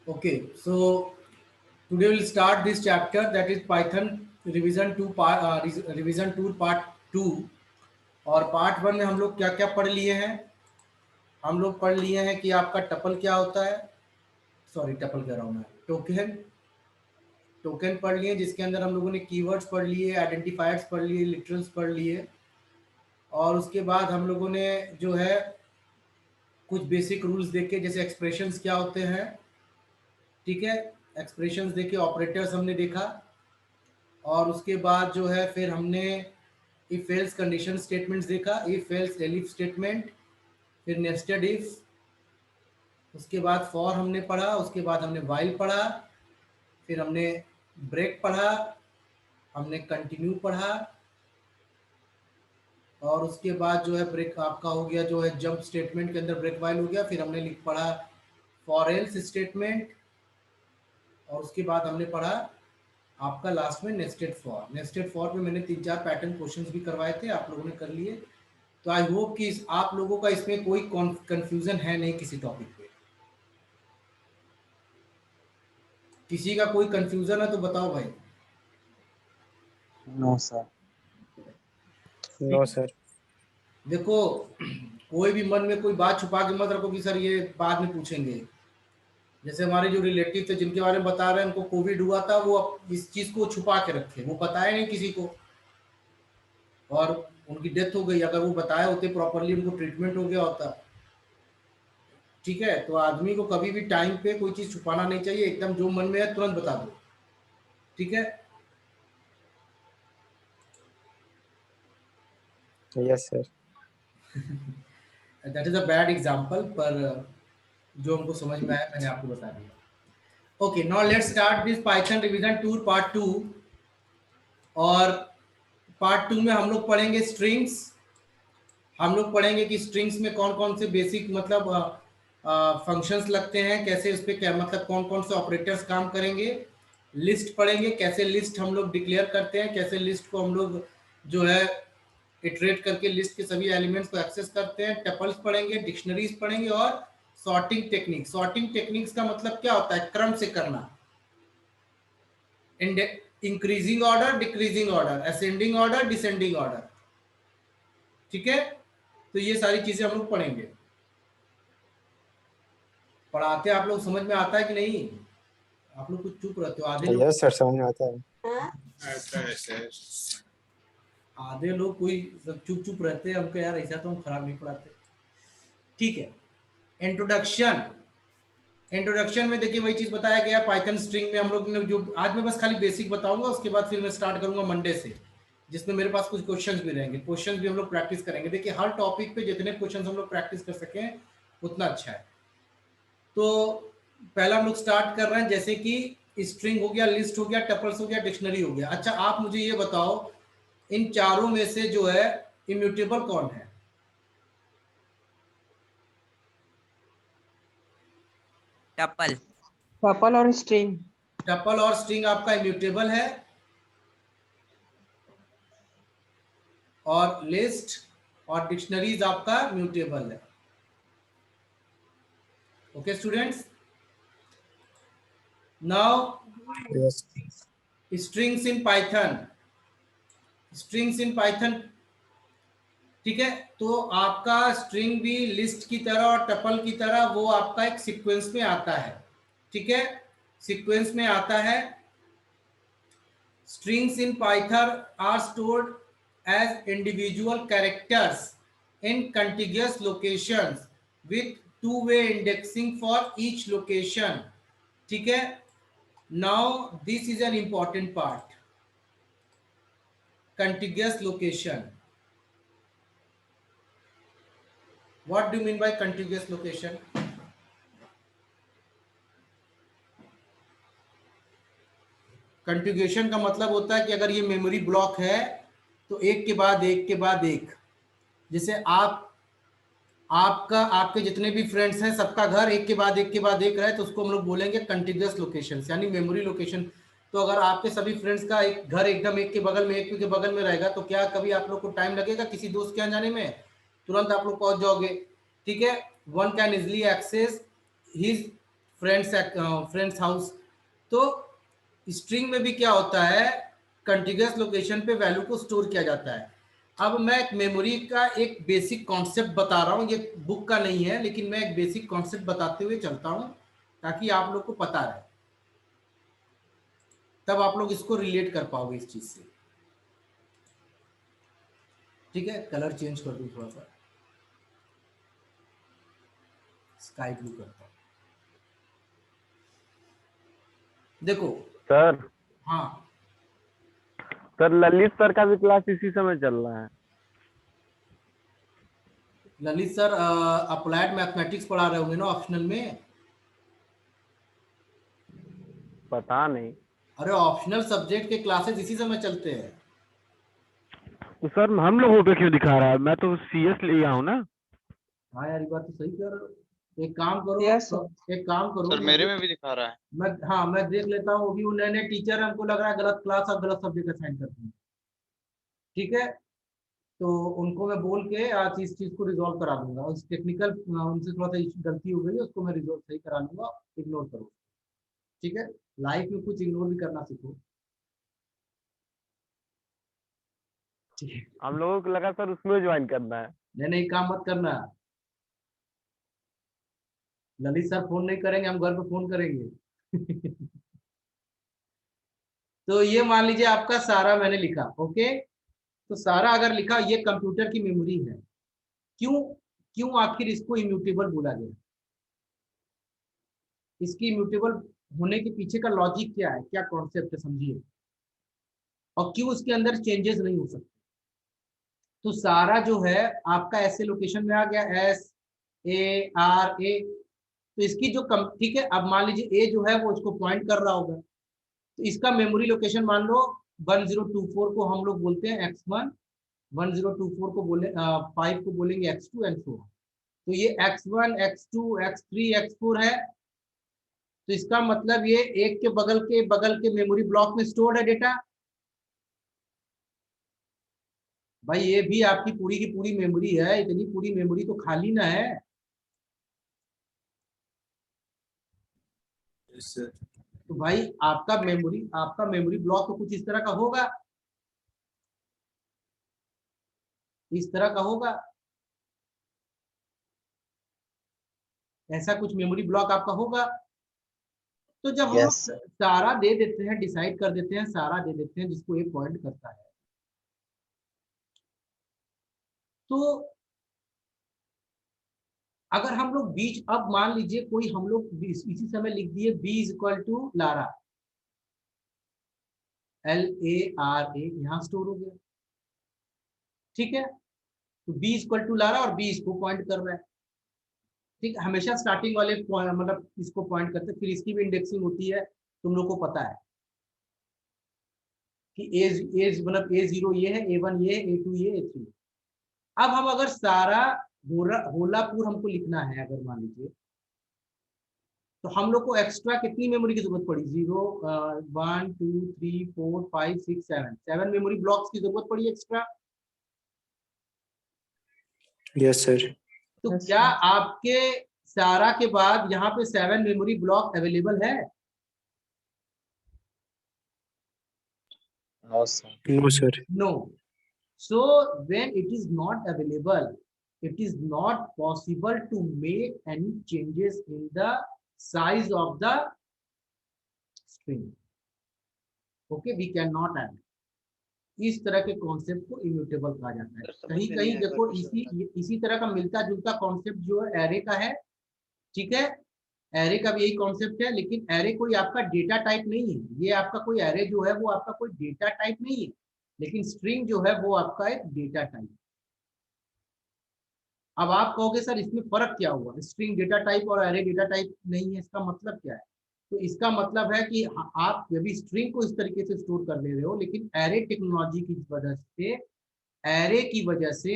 Okay, so today we'll start this chapter, that is Python revision 2 part revision tool part 2। और part 1 में हम लोग क्या क्या पढ़ लिए हैं? हम लोग पढ़ लिए हैं कि आपका टपल क्या होता है, सॉरी टपल कह रहा हूँ मैं, टोकन। टोकन पढ़ लिए, जिसके अंदर हम लोगों ने कीवर्ड्स पढ़ लिए, आइडेंटिफायर्स पढ़ लिए, लिटरल्स पढ़ लिए। और उसके बाद हम लोगों ने जो है कुछ बेसिक रूल्स देखे, जैसे एक्सप्रेशंस क्या होते हैं, ठीक है। एक्सप्रेशंस देखे, ऑपरेटर्स हमने देखा। और उसके बाद जो है फिर हमने इफ एल्स कंडीशन स्टेटमेंट्स देखा, इफ एल्स एलिफ स्टेटमेंट, फिर नेस्टेड इफ, उसके बाद फॉर हमने पढ़ा, उसके बाद हमने व्हाइल पढ़ा, फिर हमने ब्रेक पढ़ा, हमने कंटिन्यू पढ़ा। और उसके बाद जो है ब्रेक आपका हो गया, जो है जंप स्टेटमेंट के अंदर ब्रेक व्हाइल हो गया। फिर हमने लिख पढ़ा फॉर एल्स स्टेटमेंट, और उसके बाद हमने पढ़ा आपका लास्ट में नेस्टेड फॉर। नेस्टेड फॉर पे मैंने 3-4 पैटर्न क्वेश्चंस भी करवाए थे, आप लोगों ने कर लिए। तो आई होप कि आप लोगों का इसमें कोई कंफ्यूजन है नहीं किसी टॉपिक पे। किसी का कोई कंफ्यूजन है तो बताओ भाई। No sir. No sir. देखो, कोई भी मन में कोई बात छुपा के मत रखो कि सर ये बाद में पूछेंगे। जैसे हमारे जो रिलेटिव थे जिनके बारे में बता रहे हैं, उनको कोविड हुआ था, वो इस चीज को छुपा के रखे, वो बताया नहीं किसी को, और उनकी डेथ हो गई। अगर वो बताए होते प्रॉपरली, उनको ट्रीटमेंट हो गया होता। ठीक है, तो आदमी को कभी भी टाइम पे कोई चीज छुपाना नहीं चाहिए, एकदम जो मन में है तुरंत बता दो, ठीक है। Yes sir. That is a bad example, पर जो हमको समझ में आया मैंने आपको बता दिया। Okay, now let's start this Python revision tour part 2। और पार्ट 2 में हम लोग पढ़ेंगे स्ट्रिंग्स। हम लोग पढ़ेंगे कि स्ट्रिंग्स में कौन कौन से बेसिक मतलब फंक्शंस लगते हैं, कैसे उस पर क्या मतलब कौन कौन से ऑपरेटर्स काम करेंगे। लिस्ट पढ़ेंगे, कैसे लिस्ट हम लोग डिक्लेयर करते हैं, कैसे लिस्ट को हम लोग जो है इटरेट करके लिस्ट के सभी एलिमेंट्स को एक्सेस करते हैं। टपल्स पढ़ेंगे, डिक्शनरीज पढ़ेंगे, और सॉर्टिंग टेक्निक। सॉर्टिंग टेक्निक्स का मतलब क्या होता है? क्रम से करना, increasing order, decreasing order, ascending order, descending order, ठीक है। तो ये सारी चीजें हम लोग पढ़ेंगे। पढ़ाते आप लोग समझ में आता है कि नहीं? आप लोग कुछ चुप रहते हो, आधे लोग। यस सर, समझ में आता है। आधे लोग कोई सब चुप चुप रहते हैं, हमको यार ऐसा तो हम खराब नहीं पढ़ाते, ठीक है। इंट्रोडक्शन। इंट्रोडक्शन में देखिए वही चीज बताया गया पाइथन स्ट्रिंग में। हम लोग ने जो आज मैं बस खाली बेसिक बताऊंगा, उसके बाद फिर मैं स्टार्ट करूंगा मंडे से, जिसमें मेरे पास कुछ क्वेश्चंस भी रहेंगे। क्वेश्चंस भी हम लोग प्रैक्टिस करेंगे। देखिए हर टॉपिक पे जितने क्वेश्चंस हम लोग प्रैक्टिस कर सकें उतना अच्छा है। तो पहला हम लोग स्टार्ट कर रहे हैं, जैसे कि स्ट्रिंग हो गया, लिस्ट हो गया, टपल्स हो गया, डिक्शनरी हो गया। अच्छा आप मुझे ये बताओ, इन चारों में से जो है इम्यूटेबल कौन है? टपल। टपल और स्ट्रिंग। टपल और स्ट्रिंग आपका इम्यूटेबल है, और लिस्ट और डिक्शनरीज आपका म्यूटेबल है। Okay students, now yes. Strings in Python. Strings in Python, ठीक है। तो आपका स्ट्रिंग भी लिस्ट की तरह और टपल की तरह वो आपका एक सीक्वेंस में आता है, ठीक है। सीक्वेंस में आता है। Strings in Python are stored as individual characters in contiguous locations with two-way indexing for each location, ठीक है। Now this is an important part, contiguous location. What do you mean by contiguous location? कंटिग्यूएशन का मतलब होता है कि अगर ये memory block है तो एक के बाद एक के बाद एक, जैसे आपका आपके जितने भी फ्रेंड्स हैं सबका घर एक के बाद एक के बाद एक रहे, तो उसको हम लोग बोलेंगे कंटिग्यूअस लोकेशन, यानी मेमोरी लोकेशन। तो अगर आपके सभी फ्रेंड्स का एक घर एकदम एक के बगल में एक के बगल में रहेगा, तो क्या कभी आप लोग को टाइम लगेगा किसी दोस्त के यहाँ जाने में? तुरंत आप लोग पहुंच जाओगे, ठीक है। One can easily access his friends house. तो स्ट्रिंग में भी क्या होता है, कंटिन्यूअस लोकेशन पे वैल्यू को स्टोर किया जाता है। अब मैं एक मेमोरी का एक बेसिक कॉन्सेप्ट बता रहा हूँ, ये बुक का नहीं है, लेकिन मैं एक बेसिक कॉन्सेप्ट बताते हुए चलता हूँ ताकि आप लोग को पता रहे, तब आप लोग इसको रिलेट कर पाओगे इस चीज से। ठीक है, कलर चेंज कर दूं थोड़ा सा, स्काई ब्लू करता हूं। देखो सर हाँ, सर ललित सर का भी क्लास इसी समय चल रहा है। ललित सर अप्लाइड मैथमेटिक्स पढ़ा रहे होंगे ना ऑप्शनल में। पता नहीं। अरे ऑप्शनल सब्जेक्ट के क्लासेस इसी समय चलते हैं। तो सर हम लोगों पे क्यों दिखा रहा है? मैं तो सीएस लिया हूँ ना। हाँ यार, ये बात तो सही कह रहे हो। एक काम करो, Yes, sir. एक काम करो, सर मेरे में भी दिखा रहा है। मैं देख लेता हूँ। अभी वो नए नए टीचर, हमको लग रहा है गलत क्लास और गलत सब्जेक्ट असाइन करते हैं। ठीक है, तो उनको मैं बोल के आज इस चीज को रिजॉल्व करा दूंगा। उस टेक्निकल उनसे थोड़ा सा गलती हो गई है, उसको मैं रिजॉल्व सही करा लूंगा। इग्नोर करो, ठीक है। लाइफ में कुछ इग्नोर भी करना सीखो, ठीक है। हम लोगों को लगा सर उसमें ज्वाइन करना है। नहीं, काम मत करना। ललित सर फोन नहीं करेंगे, हम घर पे फोन करेंगे। तो ये मान लीजिए आपका सारा मैंने लिखा, ओके। तो सारा अगर लिखा, ये कंप्यूटर की मेमोरी है। क्यों क्यों आखिर इसको इम्यूटेबल बोला गया? इसकी इम्यूटेबल होने के पीछे का लॉजिक क्या है, क्या कॉन्सेप्ट है, समझिए। और क्यों उसके अंदर चेंजेस नहीं हो सकते? तो सारा जो है आपका ऐसे लोकेशन में आ गया, SARA। तो इसकी जो ठीक है, अब मान लीजिए ए जो है वो इसको पॉइंट कर रहा होगा, तो इसका मेमोरी लोकेशन मान लो 1024 को हम लोग बोलते हैं x1, 1024 को बोले 5 को बोलेंगे x2 एंड so on। तो ये x1 x2 x3 x4 है। तो इसका मतलब ये एक के बगल के मेमोरी ब्लॉक में स्टोर्ड है डेटा। भाई ये भी आपकी पूरी की पूरी मेमोरी है, इतनी पूरी मेमोरी तो खाली ना है। तो भाई आपका मेमोरी ब्लॉक तो कुछ इस तरह का होगा, इस तरह का होगा। ऐसा कुछ मेमोरी ब्लॉक आपका होगा। तो जब हम लोग सारा दे देते हैं, डिसाइड कर देते हैं, सारा दे देते हैं जिसको एक पॉइंट करता है, तो अगर हम लोग बीच, अब मान लीजिए कोई हम लोग इसी समय लिख दिए b is equal to Lara, LARA यहां स्टोर हो गया। ठीक है, तो b is equal to Lara और b इसको पॉइंट कर रहा है। ठीक है, हमेशा स्टार्टिंग वाले मतलब इसको पॉइंट करते हैं, फिर इसकी भी इंडेक्सिंग होती है, तुम लोग को पता है कि ए मतलब A0 ये है, A1 ये है, A2 ये, A3। अब हम अगर सारा होलापुर हमको लिखना है, अगर मान लीजिए, तो हम लोग को एक्स्ट्रा कितनी मेमोरी की जरूरत पड़ी? 0 1 2 3 4 5 6 7 मेमोरी ब्लॉक्स की जरूरत पड़ी एक्स्ट्रा। Yes sir. तो Yes, क्या sir. आपके सारा के बाद यहाँ पे 7 मेमोरी ब्लॉक अवेलेबल है? No sir. No. So when it is not available, it is not possible to make any changes in the size of the string. Okay, we cannot add. इस तरह के कॉन्सेप्ट को immutable कहा जाता है। कहीं कहीं देखो इसी तरह का मिलता जुलता कॉन्सेप्ट जो है एरे का है। ठीक है, एरे का भी यही कॉन्सेप्ट है, लेकिन एरे कोई आपका डेटा टाइप नहीं है। ये आपका कोई एरे जो है वो आपका कोई डेटा टाइप नहीं है, लेकिन स्ट्रिंग जो है वो आपका एक डेटा टाइप। अब आप कहोगे सर इसमें फर्क क्या हुआ, स्ट्रिंग डेटा टाइप और एरे डेटा टाइप नहीं है, इसका मतलब क्या है? तो इसका मतलब है कि आप भी स्ट्रिंग को इस तरीके से स्टोर कर ले रहे हो, लेकिन एरे टेक्नोलॉजी की वजह से, एरे की वजह से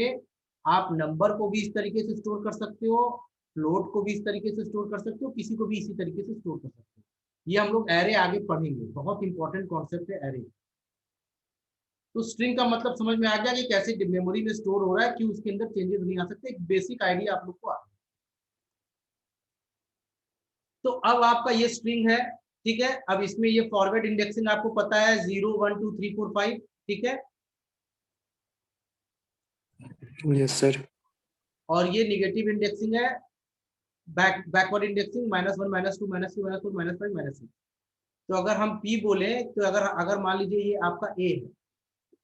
आप नंबर को भी इस तरीके से स्टोर कर सकते हो, फ्लोट को भी इस तरीके से स्टोर कर सकते हो, किसी को भी इसी तरीके से स्टोर कर सकते हो। ये हम लोग एरे आगे पढ़ेंगे, बहुत इंपॉर्टेंट कॉन्सेप्ट है एरे। तो स्ट्रिंग का मतलब समझ में आ गया कि कैसे मेमोरी में स्टोर हो रहा है, क्यों उसके अंदर चेंजेस नहीं आ सकते। एक बेसिक आइडिया आप लोग को आ गया। तो अब आपका ये स्ट्रिंग है, ठीक है। अब इसमें ये फॉरवर्ड इंडेक्सिंग आपको पता है 0 1 2 3 4 5, ठीक है। Yes sir. और ये निगेटिव इंडेक्सिंग है, बैकवर्ड इंडेक्सिंग -1 -2 -3 -4 -5 -6। तो अगर हम P बोले तो अगर अगर मान लीजिए ये आपका A है,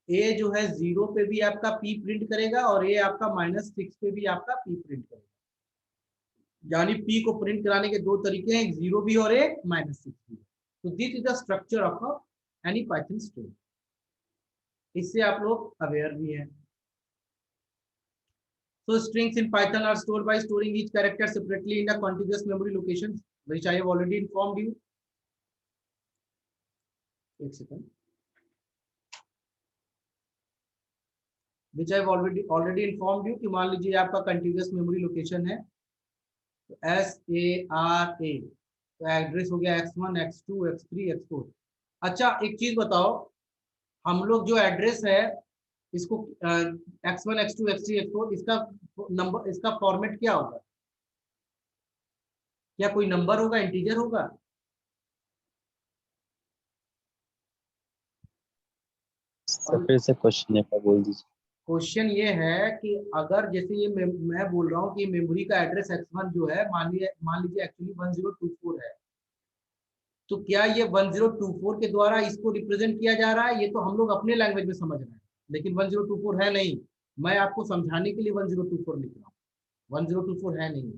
A जो है 0 पे भी आपका P प्रिंट करेगा और A आपका -6 पे भी आपका P प्रिंट करेगा। यानी P को प्रिंट कराने के दो तरीके हैं, एक 0 भी और एक -6 भी। तो this is the structure of any Python string. इससे आप लोग अवेयर भी हैं। So strings in Python are stored by storing each character separately in a contiguous memory locations, which I have already informed you. एक second. Which I have already informed you कि मान लीजिए आपका contiguous memory location है, तो SARA, तो address हो गया x1, x2, x3, x4। अच्छा एक चीज बताओ, हम लोग जो एड्रेस है इसको x1, x2, x3, x4 इसका नंबर, इसका फॉर्मेट क्या होगा? क्या कोई नंबर होगा, इंटीजर होगा? फिर से क्वेश्चन एक बार बोल दीजिए। क्वेश्चन ये है कि अगर जैसे ये मैं बोल रहा हूँ कि मेमोरी का एड्रेस x1 जो है मान लीजिए एक्चुअली 1024 है, तो क्या ये 1024 के द्वारा इसको रिप्रेजेंट किया जा रहा है? ये तो हम लोग अपने लैंग्वेज में समझ रहे हैं, लेकिन 1024 है नहीं। मैं आपको समझाने के लिए 1024 लिख रहा हूँ, 1024 है नहीं,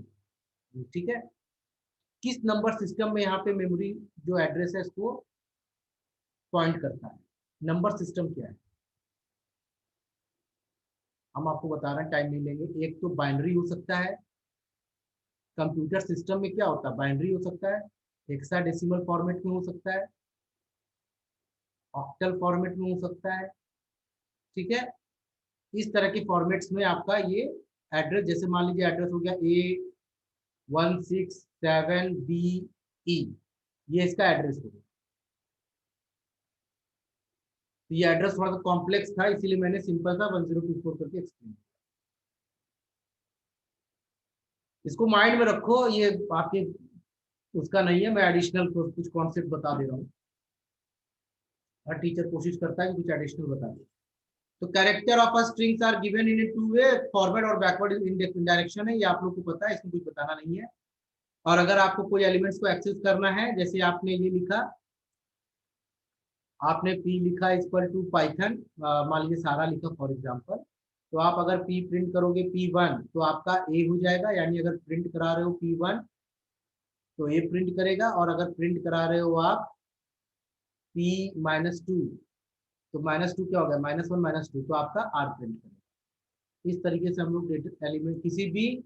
ठीक है। किस नंबर सिस्टम में यहाँ पे मेमोरी जो एड्रेस है इसको पॉइंट करता है? नंबर सिस्टम क्या है हम आपको बता रहे हैं, टाइम नहीं लेंगे। एक तो बाइनरी हो सकता है, कंप्यूटर सिस्टम में क्या होता है, बाइनरी हो सकता है, हेक्साडेसिमल फॉर्मेट में हो सकता है, ऑक्टल फॉर्मेट में हो सकता है, ठीक है। इस तरह के फॉर्मेट्स में आपका ये एड्रेस, जैसे मान लीजिए एड्रेस हो गया A167BE, ये इसका एड्रेस हो गया। तो ये एड्रेस थोड़ा सा कॉम्प्लेक्स था, इसीलिए मैंने सिंपल सा 1024 करके एक्सप्लेन किया। इसको माइंड में रखो, ये आपके उसका नहीं है, मैं एडिशनल कुछ कॉन्सेप्ट बता दे रहा हूँ। हर टीचर कोशिश करता है कि कुछ एडिशनल बता दे। तो character of a strings are given in two way, forward और बैकवर्ड डायरेक्शन है, ये आप लोग को पता है, इसमें कुछ बताना नहीं है। और अगर आपको कोई एलिमेंट्स को एक्सेस करना है, जैसे आपने ये लिखा, आपने P लिखा इक्वल टू पाइथन, मान लीजिए सारा लिखा फॉर एग्जांपल, तो आप अगर P प्रिंट करोगे P1 तो आपका A हो जाएगा, यानी अगर प्रिंट करा रहे हो P1 तो A प्रिंट करेगा, और अगर प्रिंट करा रहे हो आप P-2 तो -2 क्या हो गया, -1 -2, तो आपका R प्रिंट करेगा। इस तरीके से हम लोग एलिमेंट किसी भी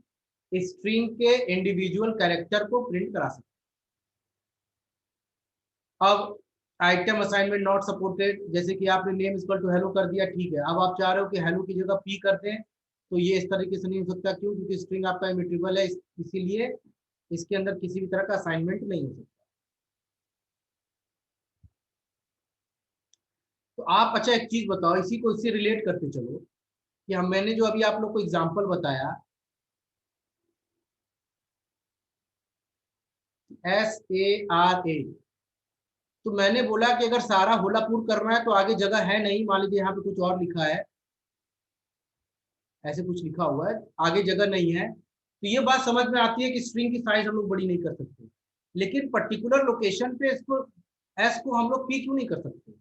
स्ट्रिंग के इंडिविजुअल कैरेक्टर को प्रिंट करा सकते हैं। अब आइटम असाइनमेंट नॉट सपोर्टेड, जैसे कि आपने नेम इक्वल टू हेलो कर दिया, ठीक है। अब आप चाह रहे हो कि हेलो की जगह P कर दें, तो ये इस तरीके से नहीं हो सकता। क्यों? क्योंकि स्ट्रिंग आपका इमिटेबल है, इसीलिए इसके अंदर किसी भी तरह का असाइनमेंट नहीं हो सकता। तो आप अच्छा एक चीज बताओ, इसी को इससे रिलेट करते चलो कि मैंने जो अभी आप लोग को एग्जांपल बताया SARA, तो मैंने बोला कि अगर सारा होलापुर करना है तो आगे जगह है नहीं, मान लीजिए यहाँ पे कुछ और लिखा है, ऐसे कुछ लिखा हुआ है, आगे जगह नहीं है, तो ये बात समझ में आती है कि स्ट्रिंग की साइज हम लोग बड़ी नहीं कर सकते, लेकिन पर्टिकुलर लोकेशन पे इसको एस को हम लोग P क्यों नहीं कर सकते?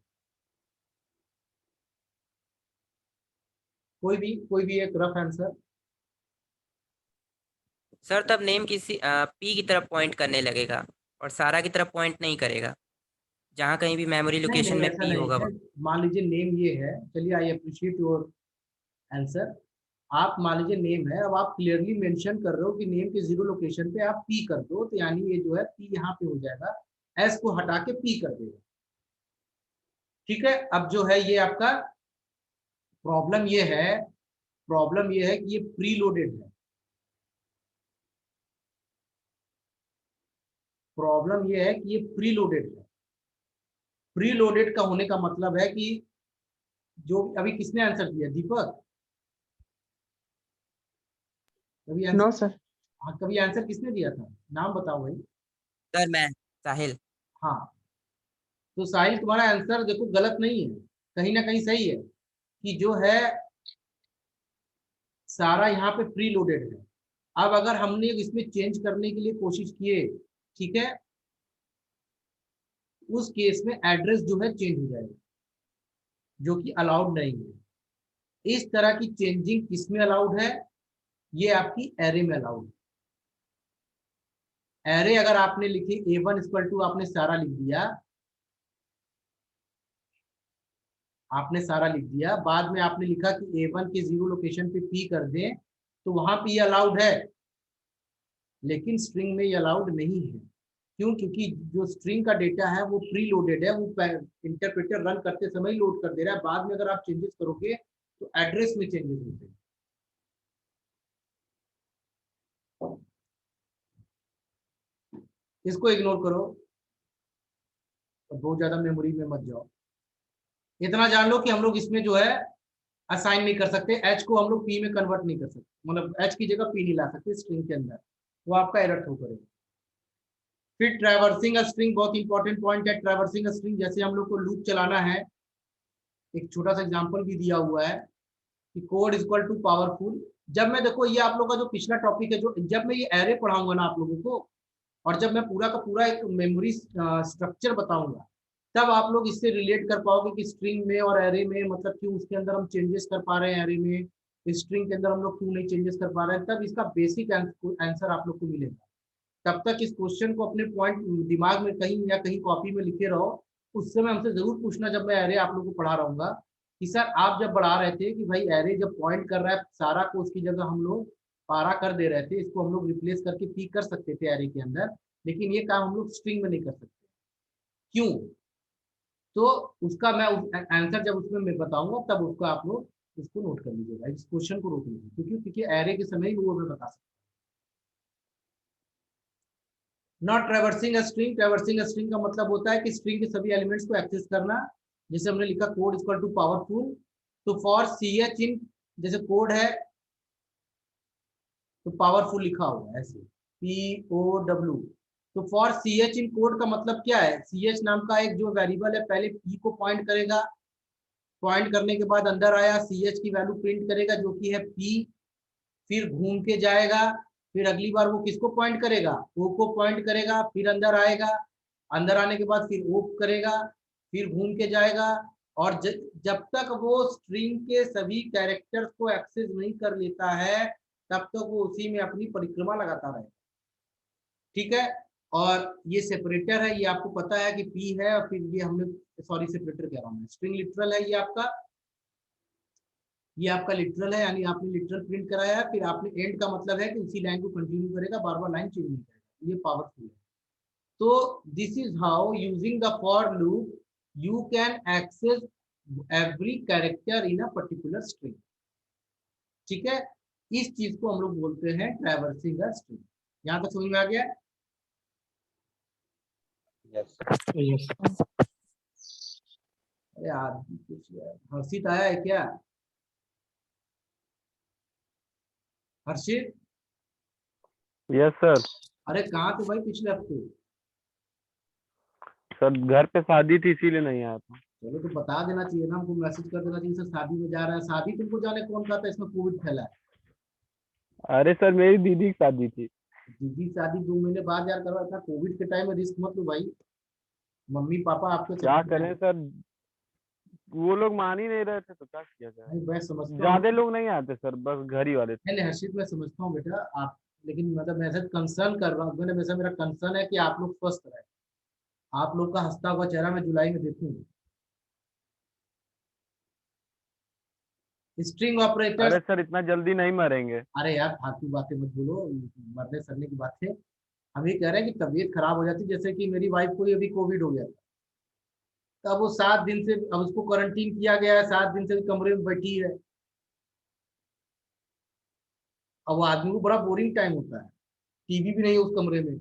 कोई भी एक रफ आंसर। सर तब नेम किसी P की तरफ पॉइंट करने लगेगा और सारा की तरफ पॉइंट नहीं करेगा, जहाँ कहीं भी मेमोरी नहीं लोकेशन नहीं, में ऐसा P नहीं होगा है। मान लीजिए नेम ये है, चलिए आई अप्रिशिएट योर आंसर। आप मान लीजिए नेम है, अब आप क्लियरली मेंशन कर रहे हो कि नेम के 0 लोकेशन पे आप P कर दो, तो यानी ये जो है P यहाँ पे हो जाएगा, S को हटा के P कर देगा, ठीक है। अब जो है ये आपका प्रॉब्लम ये है कि ये प्री लोडेड है। प्रॉब्लम ये है कि ये प्री लोडेड है। प्री लोडेड का होने का मतलब है कि जो अभी किसने आंसर दिया, दीपक? कभी नो आंसर, सर। हाँ कभी आंसर किसने दिया था, नाम बताओ भाई। सर मैं साहिल। हाँ, तो साहिल तुम्हारा आंसर देखो गलत नहीं है, कहीं ना कहीं सही है कि जो है सारा यहाँ पे प्री लोडेड है। अब अगर हमने इसमें चेंज करने के लिए कोशिश किए, ठीक है, उस केस में एड्रेस जो है चेंज हो जाएगा, जो कि अलाउड नहीं है। इस तरह की चेंजिंग किसमें अलाउड है? ये आपकी एरे में अलाउड है। एरे अगर आपने लिखी A1 इक्वल टू आपने सारा लिख दिया, आपने सारा लिख दिया, बाद में आपने लिखा कि A1 के 0 लोकेशन पे P कर दें, तो वहां पे ये अलाउड है, लेकिन स्ट्रिंग में ये अलाउड नहीं है। क्यों? क्योंकि जो स्ट्रिंग का डेटा है वो प्री लोडेड है, वो इंटरप्रेटर रन करते समय ही लोड कर दे रहा है। बाद में अगर आप चेंजेस करोगे तो एड्रेस में चेंजेस होते हैं। इसको इग्नोर करो, बहुत ज्यादा मेमोरी में मत जाओ। इतना जान लो कि हम लोग इसमें जो है असाइन नहीं कर सकते, एच को हम लोग पी में कन्वर्ट नहीं कर सकते, मतलब एच की जगह पी नहीं ला सकते स्ट्रिंग के अंदर, वो आपका एरर थ्रो करेगा। फिर ट्रैवर्सिंग स्ट्रिंग, बहुत इंपॉर्टेंट पॉइंट है। ट्रैवर्सिंग स्ट्रिंग, जैसे हम लोग को लूप चलाना है, एक छोटा सा एग्जांपल भी दिया हुआ है कि code is equal to powerful. जब मैं, देखो ये आप लोग का जो पिछला टॉपिक है, जो जब मैं ये एरे पढ़ाऊंगा ना आप लोगों को, और जब मैं पूरा का पूरा एक मेमोरी स्ट्रक्चर बताऊंगा, तब आप लोग इससे रिलेट कर पाओगे कि स्ट्रिंग में और एरे में मतलब क्यों उसके अंदर हम चेंजेस कर पा रहे हैं, एरे में स्ट्रिंग के अंदर हम लोग क्यों नहीं चेंजेस कर पा रहे हैं। तब इसका बेसिक आंसर आप लोग को मिलेगा। तब तक इस क्वेश्चन को अपने पॉइंट दिमाग में कहीं या कहीं कॉपी में लिखे रहो। उस समय हमसे जरूर पूछना जब मैं एरे आप लोग को पढ़ा रहूंगा कि सर आप जब बढ़ा रहे थे कि भाई एरे जब पॉइंट कर रहा है सारा को, उसकी जगह हम लोग पारा कर दे रहे थे, इसको हम लोग रिप्लेस करके पी कर सकते थे एरे के अंदर, लेकिन ये काम हम लोग स्ट्रिंग में नहीं कर सकते। क्यों? तो उसका मैं आंसर जब उसमें मैं बताऊंगा तब उसको आप लोग इसको नोट कर लीजिएगा, इस क्वेश्चन को रोक लीजिए, क्योंकि एरे के समय ही वो मैं बता सकता हूँ। Not traversing string, traversing string का मतलब होता है कि स्ट्रिंग के सभी एलिमेंट्स को एक्सेस करना। जैसे हमने लिखा कोड इक्वल टू पावरफुल, तो फॉर सी एच इन, जैसे कोड है तो पावरफुल लिखा हुआ है ऐसे POW, तो for c h in code का मतलब क्या है? सी एच नाम का एक जो वेरिएबल है पहले P को पॉइंट करेगा, पॉइंट करने के बाद अंदर आया सी एच की वैल्यू प्रिंट करेगा जो कि है P, फिर घूम के जाएगा, फिर अगली बार वो किसको पॉइंट करेगा? ओ को पॉइंट करेगा, फिर अंदर आएगा, अंदर आने के बाद फिर ओ करेगा, फिर घूम के जाएगा, और जब तक वो स्ट्रिंग के सभी कैरेक्टर्स को एक्सेस नहीं कर लेता है तब तक वो उसी में अपनी परिक्रमा लगाता रहेगा। ठीक है, और ये सेपरेटर है, ये आपको पता है कि पी है, और फिर ये हमने, सॉरी सेपरेटर कह रहा हूँ, स्ट्रिंग लिटरल है ये आपका लिटरल है, यानी आपने लिटरल प्रिंट कराया है, फिर आपने एंड का मतलब है कि उसी लाइन को कंटिन्यू करेगा, बार बार लाइन चेंज नहीं करेगा, ये पावरफुल है। तो this is how using the for loop you can access every character in a particular string. ठीक है, इस चीज को हम लोग बोलते हैं ट्रैवर्सिंग अ स्ट्रिंग। यहां तक समझ में आ गया? यस यस अरे आदमी कुछ हर्षित आया है क्या? हर्षित, यस सर। अरे कहाँ थे भाई पिछले हफ्ते? सर घर पे शादी थी इसीलिए नहीं आया था। चलो तो बता देना चाहिए ना, हमको मैसेज कर देना चाहिए सर शादी में जा रहा है। शादी तुमको जाने कौन कहा था इसमें कोविड फैला है? अरे सर मेरी दीदी की शादी थी। दीदी शादी 2 महीने बाद यार करो, इतना कोविड के टाइम में रिस्क मत लो भाई। मम्मी पापा आपके क्या सपोर्ट करें सर, वो लोग मान ही नहीं रहे थे तो क्या किया जाए। नहीं, मैं समझता हूँ। ज्यादा लोग नहीं आते सर, बस घर ही वाले थे। नहीं नहीं, हर्षित मैं समझता हूँ बेटा आप, लेकिन मतलब मैं ऐसा कंसर्न कर रहा हूँ, मैंने वैसा मेरा कंसर्न है कि आप लोग स्वस्थ रहे, आप लोग का हंसता हुआ चेहरा मैं जुलाई में देखूंगा। स्ट्रिंग ऑपरेटर्स, अरे सर इतना जल्दी नहीं मरेंगे। अरे यार फालतू बातें मत बोलो, मरने सरने की बात है। हम ये कह रहे हैं कि तबीयत खराब हो जाती, जैसे कि मेरी वाइफ को ही अभी कोविड हो गया था, तब वो 7 दिन से, अब उसको क्वारंटीन किया गया है, 7 दिन से कमरे में बैठी है। अब वो आदमी को बड़ा बोरिंग टाइम होता है, टीवी भी नहीं है उस कमरे में।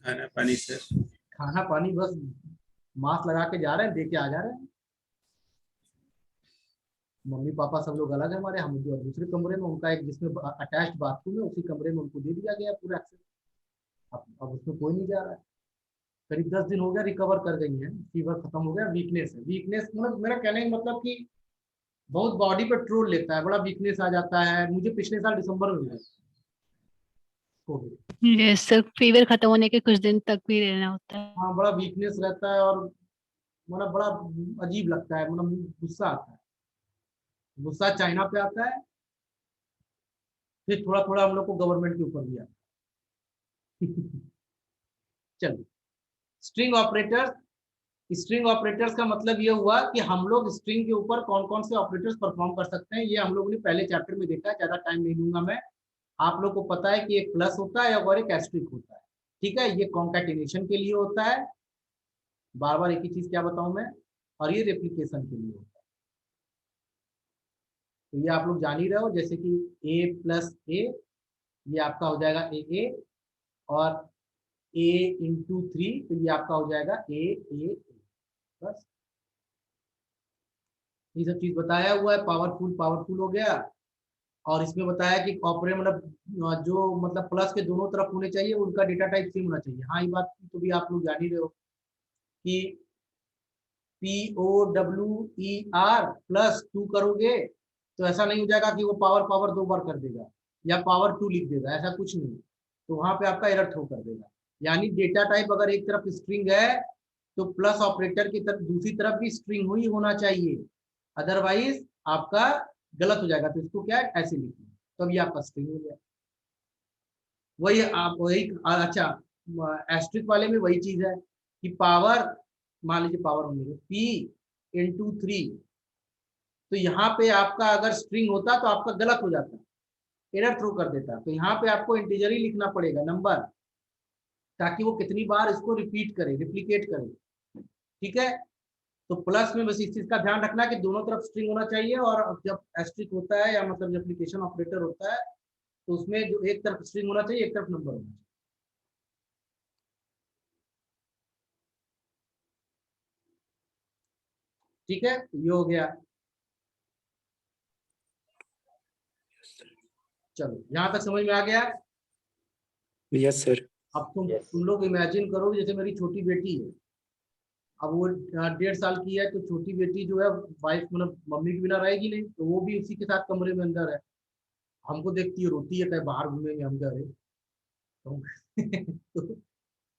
खाना पानी सर। खाना पानी बस मास्क लगा के जा रहे हैं, दे के आ जा रहे हैं। मम्मी पापा सब लोग अलग है हमारे, हम जो दूसरे कमरे में, उनका एक जिसमें अटैच्ड बाथरूम है उसी कमरे में उनको दे दिया गया पूरा एक्सेस। अब उसमें कोई नहीं जा रहा है। करीब 10 दिन हो गया, रिकवर कर गई है, फीवर खत्म हो गया, वीकनेस है। वीकनेस मतलब मेरा कहने का मतलब कि बहुत बॉडी पे ट्रोल लेता है, बड़ा वीकनेस आ जाता है। मुझे पिछले साल दिसंबर में हुआ कोविड। यस सर, फीवर खत्म होने के कुछ दिन तक भी रहना होता है। हाँ, बड़ा वीकनेस रहता है और मतलब बड़ा अजीब लगता है, मतलब गुस्सा आता है। गुस्सा चाइना पे आता है, फिर थोड़ा थोड़ा हम लोग को गवर्नमेंट के ऊपर भी आता है। चलिए, स्ट्रिंग ऑपरेटर्स। स्ट्रिंग ऑपरेटर्स का मतलब ये हुआ कि हम लोग स्ट्रिंग के ऊपर कौन कौन से ऑपरेटर्स परफॉर्म कर सकते हैं, ये हम लोगों ने पहले चैप्टर में देखा है, ज्यादा टाइम नहीं दूंगा मैं। आप लोग को पता है कि एक प्लस होता है और एक एस्ट्रिक होता है, ठीक है। ये कॉन्कैटिनेशन के लिए होता है, बार बार एक ही चीज क्या बताऊं मैं, और ये रेप्लिकेशन के लिए होता है। तो ये आप लोग जान ही रहे हो, जैसे कि a प्लस ए, ये आपका हो जाएगा ए, और a इंटू 3, तो ये आपका हो जाएगा ए। बस ये सब चीज बताया हुआ है। पावरफुल पावरफुल हो गया। और इसमें बताया कि ऑपरेट मतलब जो मतलब प्लस के दोनों तरफ होने चाहिए, उनका डेटा टाइप सेम होना चाहिए। हाँ, ये बात तो भी आप लोग जान ही रहे हो कि POWER प्लस 2 करोगे तो ऐसा नहीं हो जाएगा कि वो पावर पावर 2 बार कर देगा या पावर 2 लिख देगा, ऐसा कुछ नहीं। तो वहां पे आपका एरर थ्रो कर देगा। यानी डेटा टाइप अगर एक तरफ स्ट्रिंग है तो प्लस ऑपरेटर की तरफ दूसरी तरफ भी स्ट्रिंग ही होना चाहिए, अदरवाइज आपका गलत हो जाएगा। तो इसको क्या है, ऐसे लिखिए, तो अब ये आपका स्ट्रिंग हो गया। वही आप वही अच्छा, एस्ट्रिक वाले में वही चीज है कि पावर, मान लीजिए पावर होने P/3, तो यहाँ पे आपका अगर स्ट्रिंग होता तो आपका गलत हो जाता, एरर थ्रो कर देता। तो यहाँ पे आपको इंटीजर ही लिखना पड़ेगा, नंबर, ताकि वो कितनी बार इसको रिपीट करे, रिप्लिकेट करे, ठीक है। तो प्लस में बस इस चीज का ध्यान रखना कि दोनों तरफ स्ट्रिंग होना चाहिए, और जब एस्ट्रिक होता है या मतलब जब एप्लीकेशन ऑपरेटर होता है तो उसमें जो एक तरफ स्ट्रिंग होना चाहिए, एक तरफ नंबर होना चाहिए। ठीक है, ये हो गया। चलो, यहाँ तक समझ में आ गया। Yes sir. अब तुम लोग इमेजिन करो, जैसे मेरी छोटी बेटी है, अब वो 1.5 साल की है, तो छोटी बेटी जो है वाइफ मतलब मम्मी के बिना रहेगी नहीं, तो वो भी उसी के साथ कमरे में अंदर है। हमको देखती है, रोती है, कहीं बाहर घूमेंगे हम, कह रहे तो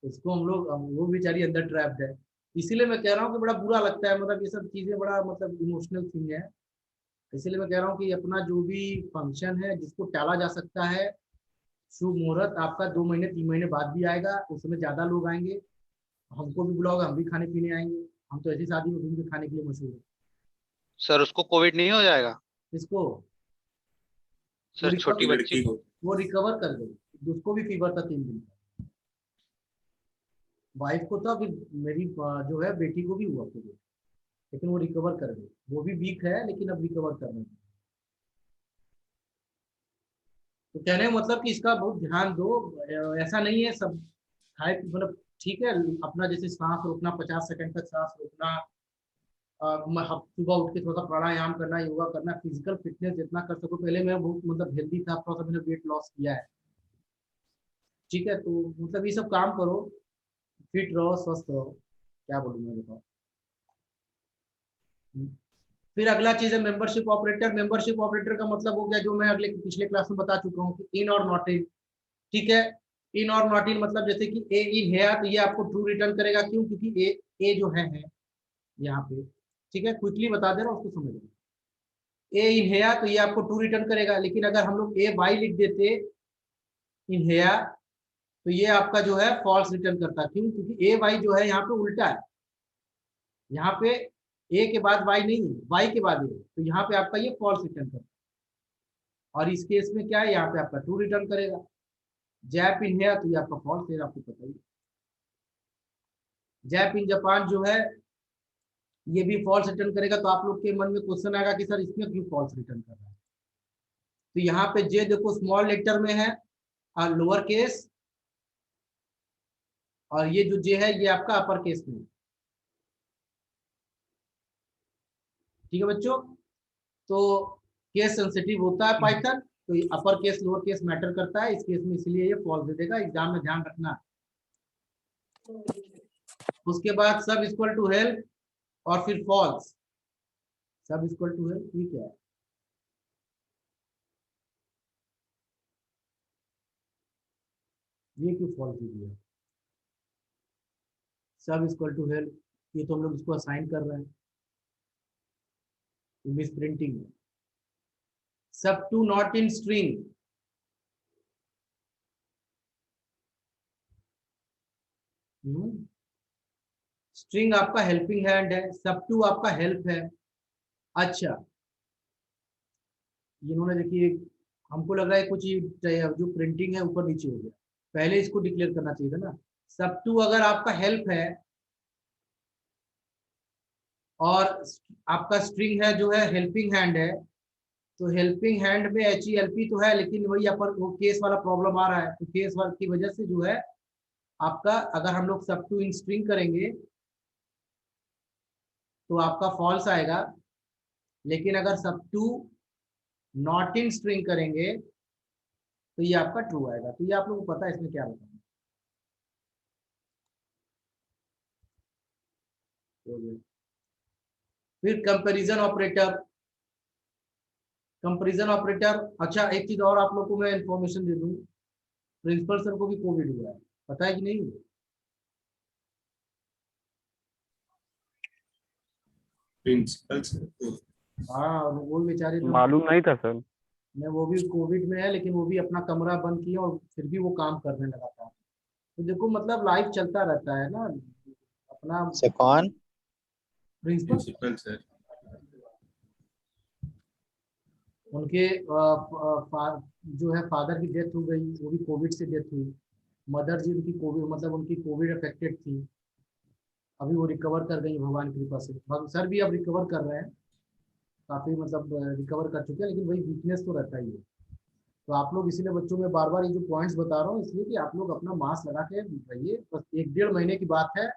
उसको हम लोग, वो बेचारी अंदर ट्रैप्ड है। इसीलिए मैं कह रहा हूँ कि बड़ा बुरा लगता है, मतलब ये सब चीजें बड़ा मतलब इमोशनल थिंग है। इसीलिए मैं कह रहा हूँ कि अपना जो भी फंक्शन है जिसको टाला जा सकता है, शुभ मुहूर्त आपका 2 महीने 3 महीने बाद भी आएगा, उस समय ज्यादा लोग आएंगे, हमको भी बुलाओगे, हम भी खाने पीने आएंगे। हम तो ऐसी शादी में घूम के खाने के लिए मशहूर है। सर उसको कोविड नहीं हो जाएगा? इसको वो सर छोटी रिकवर, बच्ची को। वो रिकवर कर गई, उसको भी फीवर था 3 दिन का। वाइफ को था, अभी मेरी जो है बेटी को भी हुआ फीवर, लेकिन वो रिकवर कर गई। वो भी वीक है लेकिन अब रिकवर कर रही है। तो कहने का मतलब कि इसका बहुत ध्यान दो। ऐसा नहीं है सब खाए मतलब, ठीक है, अपना जैसे सांस रोकना, 50 सेकंड तक सांस रोकना, सुबह उठ के थोड़ा सा प्राणायाम करना, योगा करना, फिजिकल फिटनेस जितना कर सको। पहले मैं बहुत मतलब हेल्दी था, थोड़ा सा मैंने वेट लॉस किया है, ठीक है। तो मतलब ये सब काम करो, फिट रहो, स्वस्थ रहो, क्या बोलूँ मैं, बताओ। फिर अगला चीज है मेंबरशिप ऑपरेटर। मेंबरशिप ऑपरेटर का मतलब हो गया जो मैं अगले पिछले क्लास में बता चुका हूँ कि इन और नॉट इन, ठीक है। इन और नॉट इन मतलब जैसे कि ए इन है तो ये आपको ट्रू रिटर्न करेगा, क्यों, क्योंकि ए जो है यहाँ पे, ठीक है, क्विकली बता दे रहा हूँ, उसको समझ लो। ए इन है तो ये आपको ट्रू रिटर्न करेगा, लेकिन अगर हम लोग ए वाई लिख देते इन है तो ये आपका जो है फॉल्स रिटर्न करता, क्यों, क्योंकि ए वाई जो है यहाँ पे उल्टा है। यहाँ पे ए के बाद वाई नहीं है, वाई के बाद ए, तो यहाँ पे आपका ये फॉल्स रिटर्न करता है। और इस केस में क्या है, यहाँ पे आपका ट्रू रिटर्न करेगा। जैप इन है तो ये आपका फॉल्स है, आपको पता ही। जैप इन जापान जो है ये भी फॉल्स रिटर्न करेगा। तो आप लोग के मन में क्वेश्चन आएगा कि सर इसमें क्यों फॉल्स रिटर्न कर रहा है। तो यहाँ पे जे देखो स्मॉल लेटर में है और लोअर केस, और ये जो जे है ये आपका अपर केस में, ठीक है बच्चों। तो केस सेंसिटिव होता है पाइथन, तो ये अपर केस लोअर केस मैटर करता है इस केस में, इसलिए ये फॉल्स दे देगा, एग्जाम में ध्यान रखना। उसके बाद सब इक्वल टू हेल्प और फिर फॉल्स। सब इक्वल टू हेल्प ठीक है, ये क्यों फॉल्स दे दिया? सब इक्वल टू हेल्प, ये तो हम लोग इसको असाइन कर रहे हैं, मिस प्रिंटिंग है। Sub two not in string, string आपका हेल्पिंग हैंड है, सब टू आपका हेल्प है। अच्छा, इन्होंने देखिए, हमको लग रहा है कुछ जो प्रिंटिंग है ऊपर नीचे हो गया, पहले इसको डिक्लेयर करना चाहिए था ना। सब टू अगर आपका हेल्प है और आपका स्ट्रिंग है जो है हेल्पिंग हैंड है, तो हेल्पिंग हैंड में HELP तो है, लेकिन वही यहाँ पर वो केस वाला प्रॉब्लम आ रहा है, तो केस वाला की वजह से जो है आपका, अगर हम लोग सब टू इन स्ट्रिंग करेंगे तो आपका फॉल्स आएगा, लेकिन अगर सब टू नॉट इन स्ट्रिंग करेंगे तो ये आपका ट्रू आएगा। तो ये आप लोगों को पता है इसमें क्या बताना। फिर कंपैरिजन ऑपरेटर, कंपैरिजन ऑपरेटर। अच्छा, एक चीज और आप लोग को मैं इंफॉर्मेशन दे दूं, प्रिंसिपल सर को भी कोविड हुआ है, पता है कि नहीं? प्रिंसिपल सर, हाँ, वो बेचारे तो, मालूम नहीं था सर। वो भी कोविड में है, लेकिन वो भी अपना कमरा बंद किया और फिर भी वो काम करने लगा था। तो देखो, मतलब लाइफ चलता रहता है ना अपना। से कौन? प्रिंसिपल प्रिंसिपल सर, उनके जो है फादर की डेथ हो गई, वो भी कोविड से डेथ हुई। मदर जी उनकी कोविड, मतलब उनकी कोविड अफेक्टेड थी, अभी वो रिकवर कर गई भगवान की कृपा से। सर भी अब रिकवर कर रहे हैं, काफी मतलब रिकवर कर चुके हैं, लेकिन वही वीकनेस तो रहता ही है। तो आप लोग इसीलिए बच्चों में बार बार ये जो पॉइंट्स बता रहा हूँ, इसलिए कि आप लोग अपना मास्क लगा के रहिए। बस 1-1.5 महीने की बात है,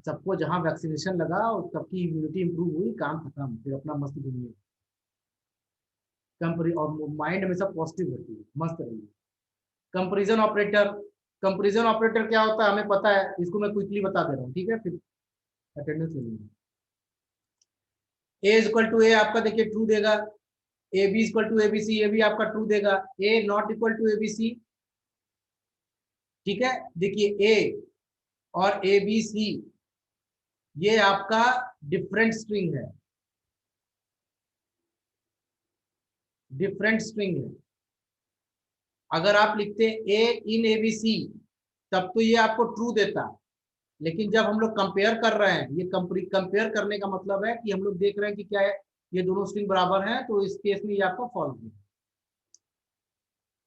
सबको जहाँ वैक्सीनेशन लगा और सबकी इम्यूनिटी इंप्रूव हुई, काम खत्म, फिर अपना मस्त घूमिए। और माइंड हमेशा पॉजिटिव रहती है, मस्त रहिए। कंपैरिजन ऑपरेटर, कंपैरिजन ऑपरेटर क्या होता है हमें पता है, इसको मैं क्विकली बता दे रहा हूँ, ठीक है, फिर अटेंडेंस ले लेंगे। ए इक्वल टू ए आपका देखिए ट्रू देगा, A B equal to A B C, ये भी आपका ट्रू देगा। A not equal to A B C, ठीक है, देखिए ए और ए बी सी ये आपका डिफरेंट स्ट्रिंग है, डिफरेंट स्ट्रिंग है। अगर आप लिखते ए इन ए बी सी तब तो ये आपको ट्रू देता, लेकिन जब हम लोग कंपेयर कर रहे हैं, ये कंपेयर करने का मतलब है कि हम लोग देख रहे हैं कि क्या है, ये दोनों स्ट्रिंग बराबर हैं, तो इस केस में ये आपका फॉल्स देगा।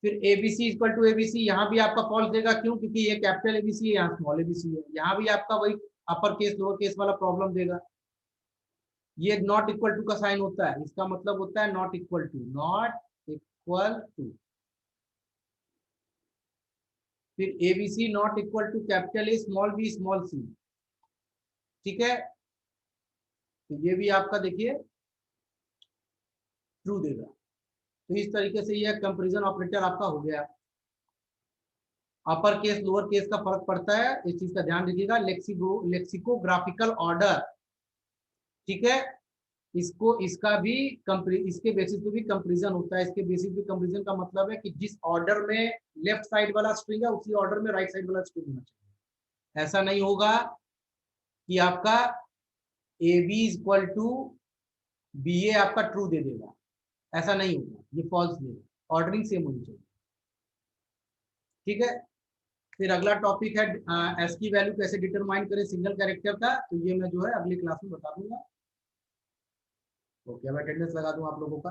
फिर एबीसी इक्वल टू एबीसी, यहाँ भी आपका फॉल्स देगा, क्यों? क्योंकि ये कैपिटल एबीसी है, यहाँ स्मॉल एबीसी है, यहाँ भी आपका वही अपर केस लोअर केस वाला प्रॉब्लम देगा। ये नॉट इक्वल टू का साइन होता है, इसका मतलब होता है not equal to, not equal to. फिर ABC not equal to capital A small B small C, ठीक है, तो ये भी आपका देखिए ट्रू देगा। तो इस तरीके से यह कंपैरिजन ऑपरेटर आपका हो गया। अपर केस लोअर केस का फर्क पड़ता है, इस चीज का ध्यान रखिएगा। लेक्सिकोग्राफिकल ऑर्डर, ठीक है, इसको इसका भी इसके बेसिस पे भी कंपैरिजन होता है। इसके बेसिस पे कंपैरिजन का मतलब है कि जिस ऑर्डर में लेफ्ट साइड वाला स्ट्रिंग है उसी ऑर्डर में राइट साइड वाला स्ट्रिंग होना चाहिए। ऐसा नहीं होगा कि आपका A B equal to B A आपका ट्रू दे देगा, ऐसा नहीं होगा, ये फॉल्स देगा, ऑर्डरिंग सेम होनी चाहिए, ठीक है। फिर अगला टॉपिक है एस की वैल्यू कैसे डिटरमाइन करें सिंगल कैरेक्टर का, तो ये मैं जो है अगली क्लास में बता दूंगा। ओके, मैं अटेंडेंस लगा दूं आप लोगों का।